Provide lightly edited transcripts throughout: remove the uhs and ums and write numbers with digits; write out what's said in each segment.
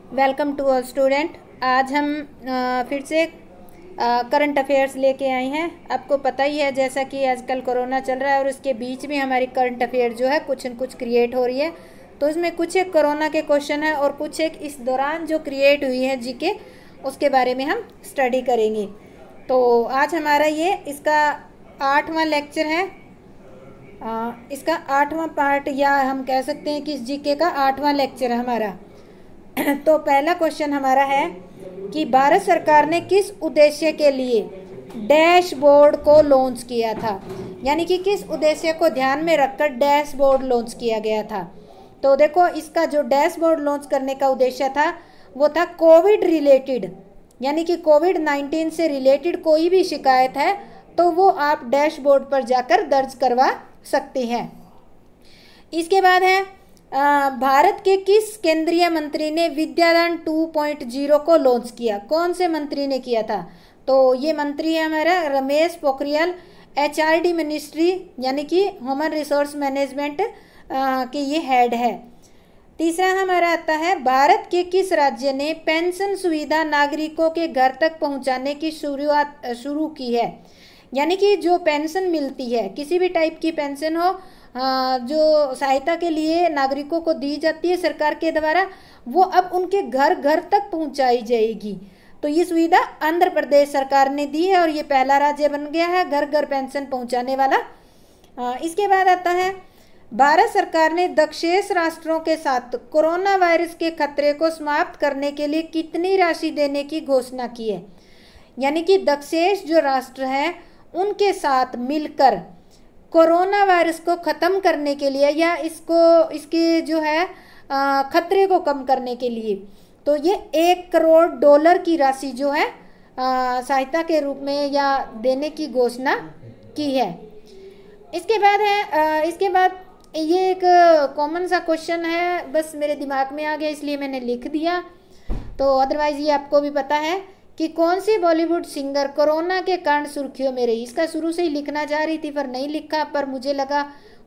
Welcome to all student. आज हम फिर से करंट अफेयर्स लेके आए हैं। आपको पता ही है जैसा कि आजकल कोरोना चल रहा है और उसके बीच में हमारी करंट अफेयर जो है कुछ न कुछ क्रिएट हो रही है। तो इसमें कुछ एक कोरोना के क्वेश्चन है और कुछ एक इस दौरान जो क्रिएट हुई है जीके, उसके बारे में हम स्टडी करेंगे। तो आज हमारा ये इसका 8वां लेक्चर है। इसका 8वां पार्ट, या हम कह सकते हैं कि इस जीके का 8वां लेक्चर है हमारा। तो पहला क्वेश्चन हमारा है कि भारत सरकार ने किस उद्देश्य के लिए डैशबोर्ड को लॉन्च किया था, यानी कि किस उद्देश्य को ध्यान में रखकर डैशबोर्ड लॉन्च किया गया था। तो देखो, इसका जो डैशबोर्ड लॉन्च करने का उद्देश्य था वो था कोविड रिलेटेड, यानी कि कोविड-19 से रिलेटेड कोई भी शिकायत है तो वो आप डैशबोर्ड पर जाकर दर्ज करवा सकते हैं। इसके बाद है भारत के किस केंद्रीय मंत्री ने विद्यादान 2.0 को लॉन्च किया। कौन से मंत्री ने किया था? तो ये मंत्री है हमारा रमेश पोखरियाल, HRD मिनिस्ट्री यानी कि ह्यूमन रिसोर्स मैनेजमेंट के ये हेड है। तीसरा हमारा आता है भारत के किस राज्य ने पेंशन सुविधा नागरिकों के घर तक पहुंचाने की शुरू की है, यानी कि जो पेंशन मिलती है, किसी भी टाइप की पेंशन हो, जो सहायता के लिए नागरिकों को दी जाती है सरकार के द्वारा, वो अब उनके घर घर तक पहुंचाई जाएगी। तो ये सुविधा आंध्र प्रदेश सरकार ने दी है और ये पहला राज्य बन गया है घर घर पेंशन पहुंचाने वाला। इसके बाद आता है भारत सरकार ने दक्षेश राष्ट्रों के साथ कोरोना वायरस के खतरे को समाप्त करने के लिए कितनी राशि देने की घोषणा की है, यानी कि दक्षेश जो राष्ट्र है उनके साथ मिलकर कोरोना वायरस को ख़त्म करने के लिए या इसके जो है खतरे को कम करने के लिए, तो ये $1 करोड़ की राशि जो है सहायता के रूप में या देने की घोषणा की है। इसके बाद ये एक कॉमन सा क्वेश्चन है, बस मेरे दिमाग में आ गया इसलिए मैंने लिख दिया। तो अदरवाइज़ ये आपको भी पता है कि कौन सी बॉलीवुड सिंगर कोरोना के कारण सुर्खियों में रही। इसका शुरू से ही लिखना चाह रही थी पर नहीं लिखा, पर मुझे लगा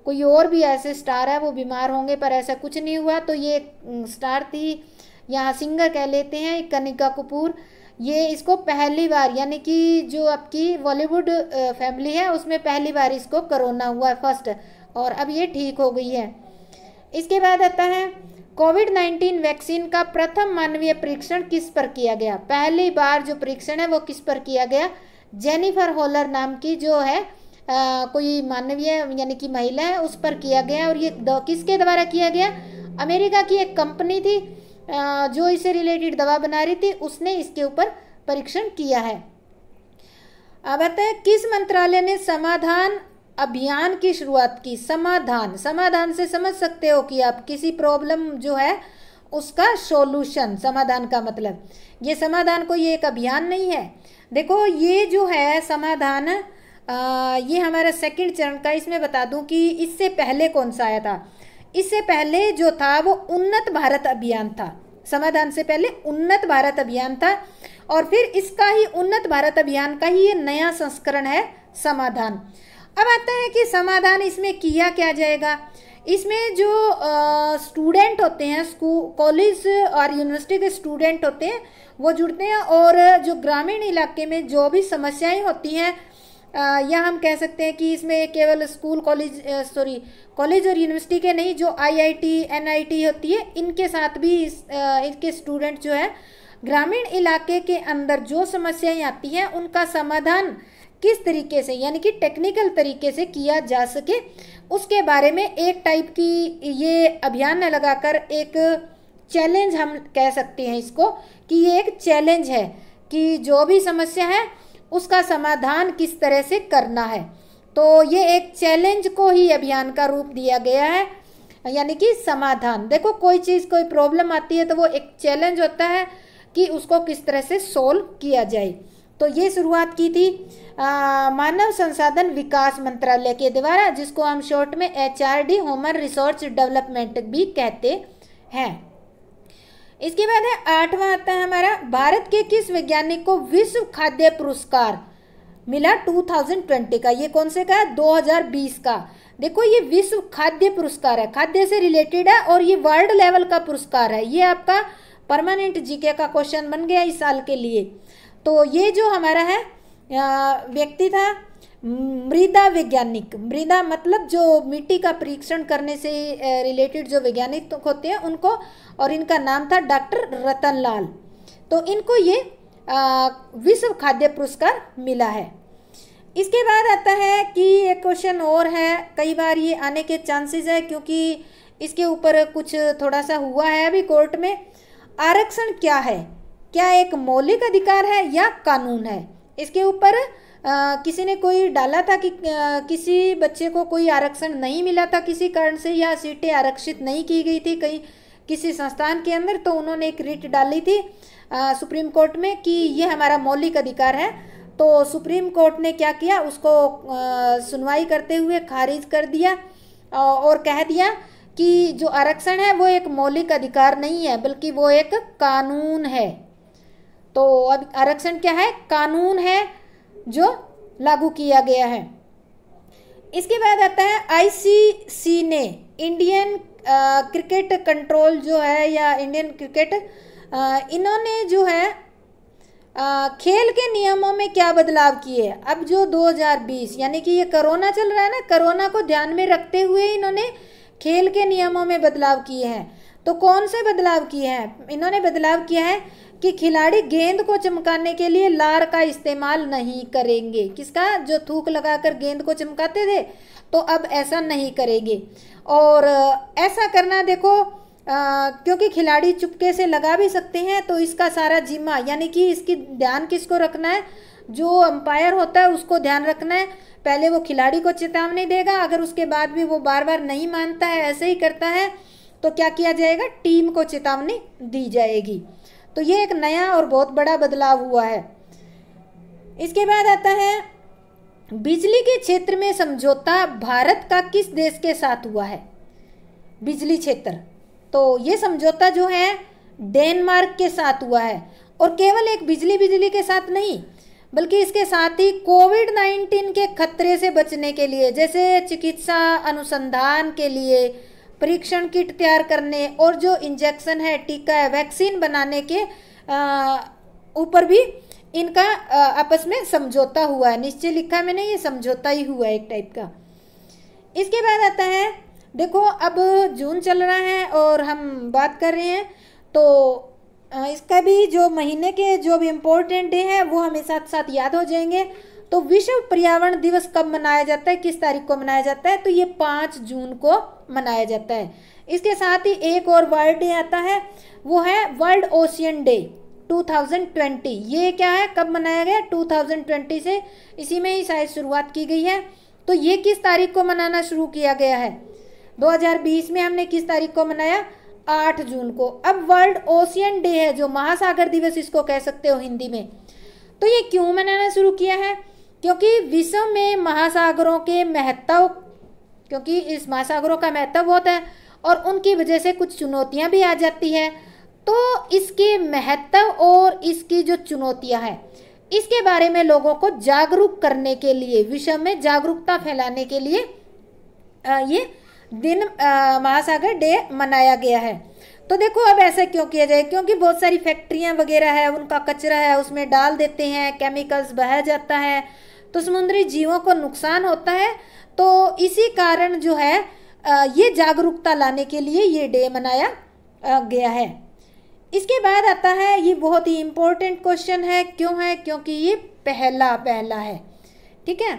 कोई और भी ऐसे स्टार है वो बीमार होंगे, पर ऐसा कुछ नहीं हुआ। तो ये स्टार थी, यहाँ सिंगर कह लेते हैं, कनिका कपूर। ये इसको पहली बार, यानी कि जो आपकी बॉलीवुड फैमिली है उसमें पहली बार इसको कोरोना हुआ फर्स्ट, और अब ये ठीक हो गई है। इसके बाद आता है कोविड-19 वैक्सीन का प्रथम मानवीय परीक्षण किस पर किया गया। पहली बार जो परीक्षण है वो किस पर किया गया? जेनिफर हॉलर नाम की जो है कोई मानवीय यानी कि महिला है उस पर किया गया, और ये किसके द्वारा किया गया? अमेरिका की एक कंपनी थी जो इससे रिलेटेड दवा बना रही थी, उसने इसके ऊपर परीक्षण किया है। अब आता है किस मंत्रालय ने समाधान अभियान की शुरुआत की। समाधान से समझ सकते हो कि आप किसी प्रॉब्लम जो है उसका सॉल्यूशन, समाधान का मतलब ये समाधान कोई एक अभियान नहीं है। देखो ये जो है समाधान, ये हमारा सेकंड चरण का। इसमें बता दूं कि इससे पहले कौन सा आया था। इससे पहले जो था वो उन्नत भारत अभियान था। समाधान से पहले उन्नत भारत अभियान था, और फिर इसका ही उन्नत भारत अभियान का ही ये नया संस्करण है समाधान। अब आता है कि समाधान इसमें किया क्या जाएगा। इसमें जो स्टूडेंट होते हैं, स्कूल कॉलेज और यूनिवर्सिटी के स्टूडेंट होते हैं वो जुड़ते हैं, और जो ग्रामीण इलाके में जो भी समस्याएं होती हैं, या हम कह सकते हैं कि इसमें केवल स्कूल कॉलेज और यूनिवर्सिटी के नहीं, जो IIT NIT होती है इनके साथ भी इनके स्टूडेंट जो है ग्रामीण इलाके के अंदर जो समस्याएं आती हैं उनका समाधान किस तरीके से, यानी कि टेक्निकल तरीके से किया जा सके, उसके बारे में एक टाइप की ये अभियान लगाकर एक चैलेंज हम कह सकते हैं इसको, कि ये एक चैलेंज है कि जो भी समस्या है उसका समाधान किस तरह से करना है। तो ये एक चैलेंज को ही अभियान का रूप दिया गया है, यानी कि समाधान। देखो कोई चीज़, कोई प्रॉब्लम आती है तो वो एक चैलेंज होता है कि उसको किस तरह से सोल्व किया जाए। तो ये शुरुआत की थी मानव संसाधन विकास मंत्रालय के द्वारा, जिसको हम शॉर्ट में HRD ह्यूमन रिसोर्स डेवलपमेंट भी कहते हैं। इसके बाद है 8वां आता है हमारा भारत के किस वैज्ञानिक को विश्व खाद्य पुरस्कार मिला 2020 का। ये कौन से का है? 2020 का। देखो ये विश्व खाद्य पुरस्कार है, खाद्य से रिलेटेड है और ये वर्ल्ड लेवल का पुरस्कार है। ये आपका परमानेंट जीके का क्वेश्चन बन गया इस साल के लिए। तो ये जो हमारा है व्यक्ति था मृदा वैज्ञानिक, मृदा मतलब जो मिट्टी का परीक्षण करने से रिलेटेड जो वैज्ञानिक होते हैं उनको, और इनका नाम था डॉक्टर रतनलाल। तो इनको ये विश्व खाद्य पुरस्कार मिला है। इसके बाद आता है कि एक क्वेश्चन और है, कई बार ये आने के चांसेस है क्योंकि इसके ऊपर कुछ थोड़ा सा हुआ है अभी कोर्ट में। आरक्षण क्या है, क्या एक मौलिक अधिकार है या कानून है? इसके ऊपर किसी ने कोई डाला था कि किसी बच्चे को कोई आरक्षण नहीं मिला था किसी कारण से, या सीटें आरक्षित नहीं की गई थी कहीं किसी संस्थान के अंदर, तो उन्होंने एक रिट डाली थी सुप्रीम कोर्ट में कि ये हमारा मौलिक अधिकार है। तो सुप्रीम कोर्ट ने क्या किया, उसको सुनवाई करते हुए खारिज कर दिया और कह दिया कि जो आरक्षण है वो एक मौलिक अधिकार नहीं है बल्कि वो एक कानून है। तो अब आरक्षण क्या है? कानून है जो लागू किया गया है। इसके बाद आता है आईसीसी ने इंडियन क्रिकेट कंट्रोल जो है या इंडियन क्रिकेट, इन्होंने जो है खेल के नियमों में क्या बदलाव किए। अब जो 2020 यानी कि ये कोरोना चल रहा है ना, कोरोना को ध्यान में रखते हुए इन्होंने खेल के नियमों में बदलाव किए हैं। तो कौन से बदलाव किए हैं? इन्होंने बदलाव किया है कि खिलाड़ी गेंद को चमकाने के लिए लार का इस्तेमाल नहीं करेंगे। किसका? जो थूक लगाकर गेंद को चमकाते थे, तो अब ऐसा नहीं करेंगे। और ऐसा करना देखो क्योंकि खिलाड़ी चुपके से लगा भी सकते हैं, तो इसका सारा जिम्मा यानी कि इसकी ध्यान किसको रखना है? जो अंपायर होता है उसको ध्यान रखना है। पहले वो खिलाड़ी को चेतावनी देगा, अगर उसके बाद भी वो बार बार नहीं मानता है, ऐसे ही करता है, तो क्या किया जाएगा? टीम को चेतावनी दी जाएगी। तो ये एक नया और बहुत बड़ा बदलाव हुआ है। इसके बाद आता है बिजली के क्षेत्र में समझौता भारत का किस देश के साथ हुआ है? बिजली क्षेत्र, तो ये समझौता जो है डेनमार्क के साथ हुआ है। और केवल एक बिजली के साथ नहीं बल्कि इसके साथ ही कोविड-19 के खतरे से बचने के लिए, जैसे चिकित्सा अनुसंधान के लिए परीक्षण किट तैयार करने और जो इंजेक्शन है, टीका है, वैक्सीन बनाने के ऊपर भी इनका आपस में समझौता हुआ है। निश्चय लिखा मैंने, ये समझौता ही हुआ है एक टाइप का। इसके बाद आता है, देखो अब जून चल रहा है और हम बात कर रहे हैं, तो इसका भी जो महीने के जो भी इम्पोर्टेंट डे हैं वो हमें साथ साथ याद हो जाएंगे। तो विश्व पर्यावरण दिवस कब मनाया जाता है, किस तारीख को मनाया जाता है? तो ये 5 जून को मनाया जाता है। इसके साथ ही एक और वर्ल्ड डे आता है, वो है वर्ल्ड ओशियन डे 2020। ये क्या है, कब मनाया गया? 2020 से, इसी में ही शायद शुरुआत की गई है। तो ये किस तारीख को मनाना शुरू किया गया है? 2020 में हमने किस तारीख को मनाया? 8 जून को। अब वर्ल्ड ओशियन डे है, जो महासागर दिवस इसको कह सकते हो हिंदी में। तो ये क्यों मनाना शुरू किया है? क्योंकि विश्व में महासागरों के महत्व, क्योंकि इस महासागरों का महत्व बहुत है और उनकी वजह से कुछ चुनौतियां भी आ जाती है। तो इसके महत्व और इसकी जो चुनौतियां हैं, इसके बारे में लोगों को जागरूक करने के लिए, विश्व में जागरूकता फैलाने के लिए ये दिन महासागर डे मनाया गया है। तो देखो अब ऐसा क्यों किया जाए? क्योंकि बहुत सारी फैक्ट्रियां वगैरह है, उनका कचरा है, उसमें डाल देते हैं, केमिकल्स बह जाता है, तो समुद्री जीवों को नुकसान होता है। तो इसी कारण जो है ये जागरूकता लाने के लिए ये डे मनाया गया है। इसके बाद आता है, ये बहुत ही इम्पोर्टेंट क्वेश्चन है। क्यों है? क्योंकि ये पहला है, ठीक है।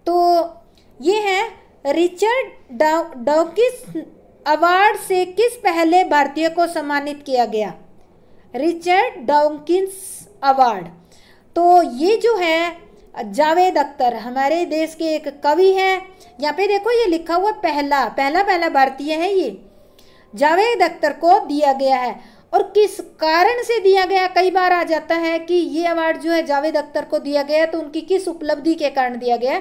तो ये है रिचर्ड डॉकिंस अवार्ड से किस पहले भारतीय को सम्मानित किया गया? रिचर्ड डॉकिंस अवार्ड, तो ये जो है जावेद अख्तर, हमारे देश के एक कवि हैं। यहाँ पे देखो ये लिखा हुआ पहला भारतीय है, ये जावेद अख्तर को दिया गया है। और किस कारण से दिया गया? कई बार आ जाता है कि ये अवार्ड जो है जावेद अख्तर को दिया गया, तो उनकी किस उपलब्धि के कारण दिया गया?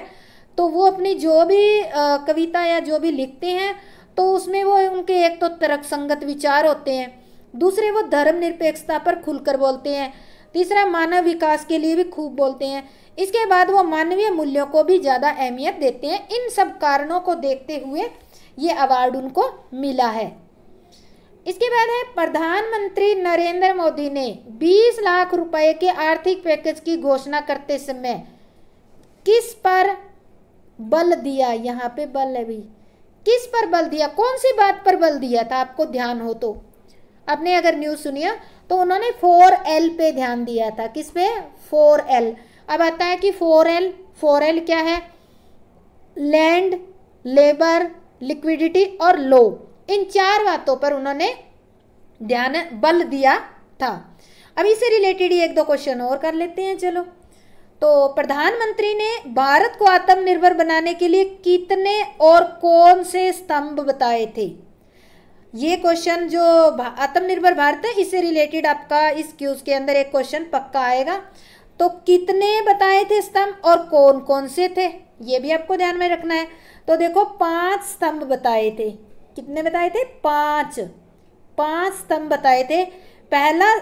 तो वो अपनी जो भी कविता या जो भी लिखते हैं, तो उसमें वो उनके एक तो तर्कसंगत विचार होते हैं, दूसरे वो धर्मनिरपेक्षता पर खुलकर बोलते हैं, तीसरा मानव विकास के लिए भी खूब बोलते हैं, इसके बाद वो मानवीय मूल्यों को भी ज़्यादा अहमियत देते हैं। इन सब कारणों को देखते हुए ये अवार्ड उनको मिला है। इसके बाद है प्रधानमंत्री नरेंद्र मोदी ने 20 लाख रुपए के आर्थिक पैकेज की घोषणा करते समय किस पर बल दिया। यहाँ पे बल है भी, किस पर बल दिया, कौन सी बात पर बल दिया था, आपको ध्यान हो तो। आपने अगर न्यूज़ सुनिया तो उन्होंने 4L पे ध्यान दिया था। किस पे? 4L। अब आता है कि 4L क्या है? लैंड, लेबर, लिक्विडिटी और लो। इन 4 बातों पर उन्होंने बल दिया था। अब इससे रिलेटेड ही 1-2 क्वेश्चन और कर लेते हैं। चलो, तो प्रधानमंत्री ने भारत को आत्मनिर्भर बनाने के लिए कितने और कौन से स्तंभ बताए थे? ये क्वेश्चन जो आत्मनिर्भर भारत है, इससे रिलेटेड आपका इस क्यूज के अंदर एक क्वेश्चन पक्का आएगा। तो कितने बताए थे स्तंभ और कौन कौन से थे, ये भी आपको ध्यान में रखना है। तो देखो 5 स्तंभ बताए थे। कितने बताए थे? 5 स्तंभ बताए थे। पहला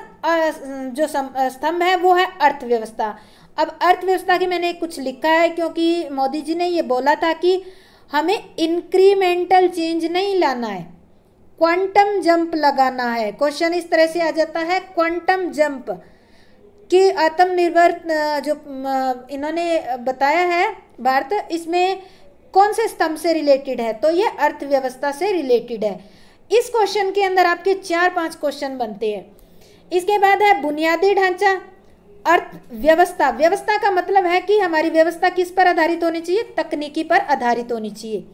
जो स्तंभ है वो है अर्थव्यवस्था। अब अर्थव्यवस्था की मैंने कुछ लिखा है क्योंकि मोदी जी ने ये बोला था कि हमें इंक्रीमेंटल चेंज नहीं लाना है, क्वांटम जंप लगाना है। क्वेश्चन इस तरह से आ जाता है, क्वांटम जंप कि आत्मनिर्भर जो इन्होंने बताया है भारत, इसमें कौन से स्तंभ से रिलेटेड है? तो ये अर्थव्यवस्था से रिलेटेड है। इस क्वेश्चन के अंदर आपके 4-5 क्वेश्चन बनते हैं। इसके बाद है बुनियादी ढांचा, अर्थव्यवस्था। व्यवस्था का मतलब है कि हमारी व्यवस्था किस पर आधारित होनी चाहिए? तकनीकी पर आधारित होनी चाहिए।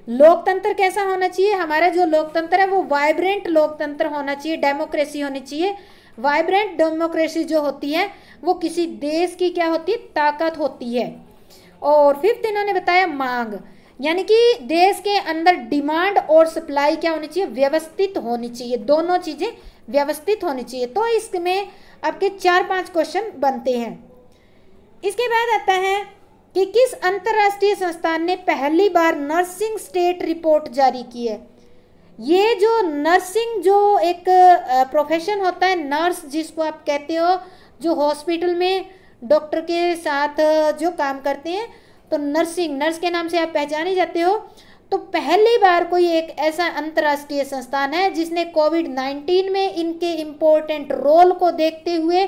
लोकतंत्र कैसा होना चाहिए? हमारा जो लोकतंत्र है वो वाइब्रेंट लोकतंत्र होना चाहिए, डेमोक्रेसी होनी चाहिए। वाइब्रेंट डेमोक्रेसी जो होती है वो किसी देश की क्या होती है? ताकत होती है। और 5th इन्होंने बताया मांग, यानी कि देश के अंदर डिमांड और सप्लाई क्या होनी चाहिए? व्यवस्थित होनी चाहिए। दोनों चीजें व्यवस्थित होनी चाहिए। तो इसमें आपके 4-5 क्वेश्चन बनते हैं। इसके बाद आता है कि किस अंतर्राष्ट्रीय संस्थान ने पहली बार नर्सिंग स्टेट रिपोर्ट जारी की है? ये जो नर्सिंग जो एक प्रोफेशन होता है, नर्स जिसको आप कहते हो, जो हॉस्पिटल में डॉक्टर के साथ जो काम करते हैं, तो नर्स के नाम से आप पहचाने जाते हो। तो पहली बार कोई एक ऐसा अंतर्राष्ट्रीय संस्थान है जिसने कोविड-19 में इनके इम्पोर्टेंट रोल को देखते हुए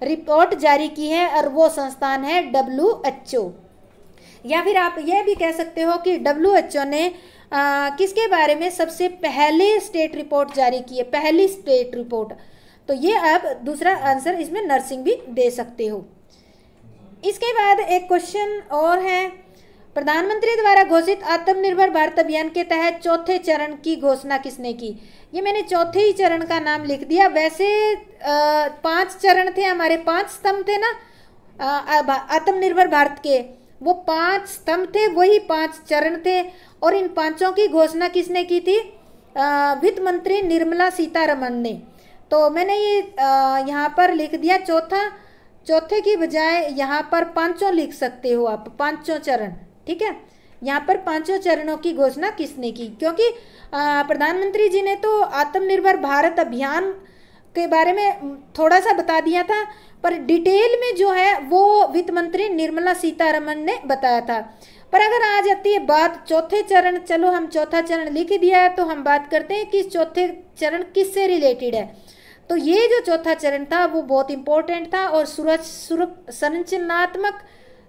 रिपोर्ट जारी की है, और वो संस्थान है WHO। या फिर आप ये भी कह सकते हो कि WHO ने किसके बारे में सबसे पहले स्टेट रिपोर्ट जारी की है? पहली स्टेट रिपोर्ट। तो ये आप दूसरा आंसर इसमें नर्सिंग भी दे सकते हो। इसके बाद एक क्वेश्चन और है, प्रधानमंत्री द्वारा घोषित आत्मनिर्भर भारत अभियान के तहत 4थे चरण की घोषणा किसने की? ये मैंने 4थे ही चरण का नाम लिख दिया। वैसे 5 चरण थे हमारे, 5 स्तंभ थे ना आत्मनिर्भर भारत के, वो 5 स्तंभ थे, वही 5 चरण थे। और इन 5 की घोषणा किसने की थी? वित्त मंत्री निर्मला सीतारमण ने। तो मैंने ये यहाँ पर लिख दिया चौथे की बजाय यहाँ पर 5 लिख सकते हो आप, 5 चरण। ठीक है, यहाँ पर 5 चरणों की घोषणा किसने की? क्योंकि प्रधानमंत्री जी ने तो आत्मनिर्भर भारत अभियान के बारे में थोड़ा सा बता दिया था, पर डिटेल में जो है वो वित्त मंत्री निर्मला सीतारमण ने बताया था। पर अगर आ जाती है बात 4थे चरण, चलो हम 4था चरण लिख दिया है, तो हम बात करते हैं कि 4थे चरण किससे रिलेटेड है। तो ये जो 4था चरण था वो बहुत इंपॉर्टेंट था और संरचनात्मक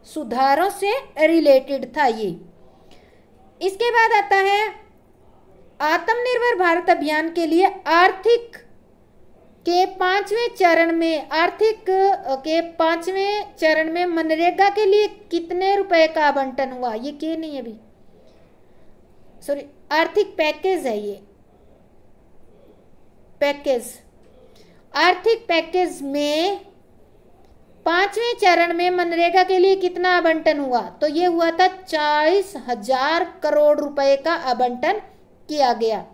सुधारों से रिलेटेड था ये। इसके बाद आता है आत्मनिर्भर भारत अभियान के लिए आर्थिक के 5वें चरण में मनरेगा के लिए कितने रुपए का आवंटन हुआ? ये के नहीं है अभी, सॉरी, आर्थिक पैकेज है ये, पैकेज। आर्थिक पैकेज में 5वें चरण में मनरेगा के लिए कितना आवंटन हुआ? तो ये हुआ था 40,000 करोड़ रुपए का आवंटन किया गया।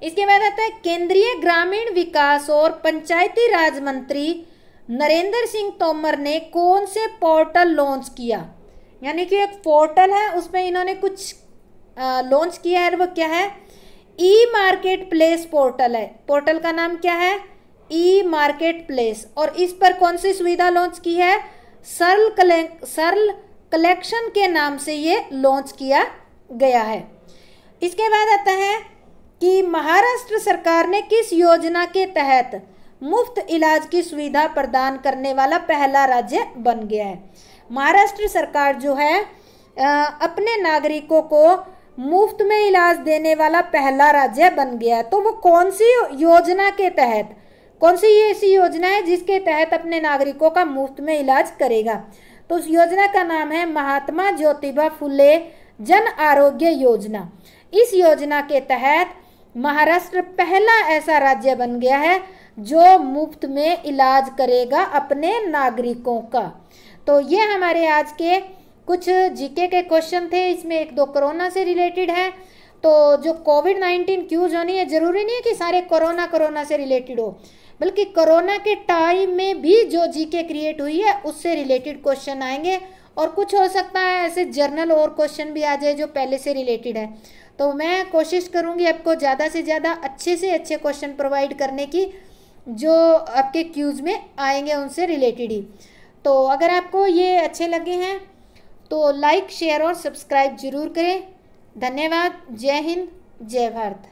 इसके बाद आता है केंद्रीय ग्रामीण विकास और पंचायती राज मंत्री नरेंद्र सिंह तोमर ने कौन से पोर्टल लॉन्च किया? यानी कि एक पोर्टल है, उसमें इन्होंने कुछ लॉन्च किया है, वो क्या है? ई मार्केट प्लेस पोर्टल है। पोर्टल का नाम क्या है? ई मार्केट प्लेस। और इस पर कौन सी सुविधा लॉन्च की है? सरल कलेक्शन के नाम से ये लॉन्च किया गया है। इसके बाद आता है कि महाराष्ट्र सरकार ने किस योजना के तहत मुफ्त इलाज की सुविधा प्रदान करने वाला पहला राज्य बन गया है। महाराष्ट्र सरकार जो है अपने नागरिकों को मुफ्त में इलाज देने वाला पहला राज्य बन गया। तो वो कौन सी योजना के तहत, कौन सी ये ऐसी योजना है जिसके तहत अपने नागरिकों का मुफ्त में इलाज करेगा? तो उस योजना का नाम है महात्मा ज्योतिबा फुले जन आरोग्य योजना। इस योजना के तहत महाराष्ट्र पहला ऐसा राज्य बन गया है जो मुफ्त में इलाज करेगा अपने नागरिकों का। तो ये हमारे आज के कुछ जीके के क्वेश्चन थे। इसमें एक दो कोरोना से रिलेटेड है। तो जो कोविड-19 क्यूज होनी है, ज़रूरी नहीं है कि सारे कोरोना से रिलेटेड हो, बल्कि कोरोना के टाइम में भी जो जीके क्रिएट हुई है उससे रिलेटेड क्वेश्चन आएंगे। और कुछ हो सकता है ऐसे जर्नल और क्वेश्चन भी आ जाए जो पहले से रिलेटेड है। तो मैं कोशिश करूँगी आपको ज़्यादा से ज़्यादा अच्छे से अच्छे क्वेश्चन प्रोवाइड करने की, जो आपके क्यूज में आएंगे उनसे रिलेटेड ही। तो अगर आपको ये अच्छे लगे हैं तो लाइक, शेयर और सब्सक्राइब जरूर करें। धन्यवाद। जय हिंद, जय भारत।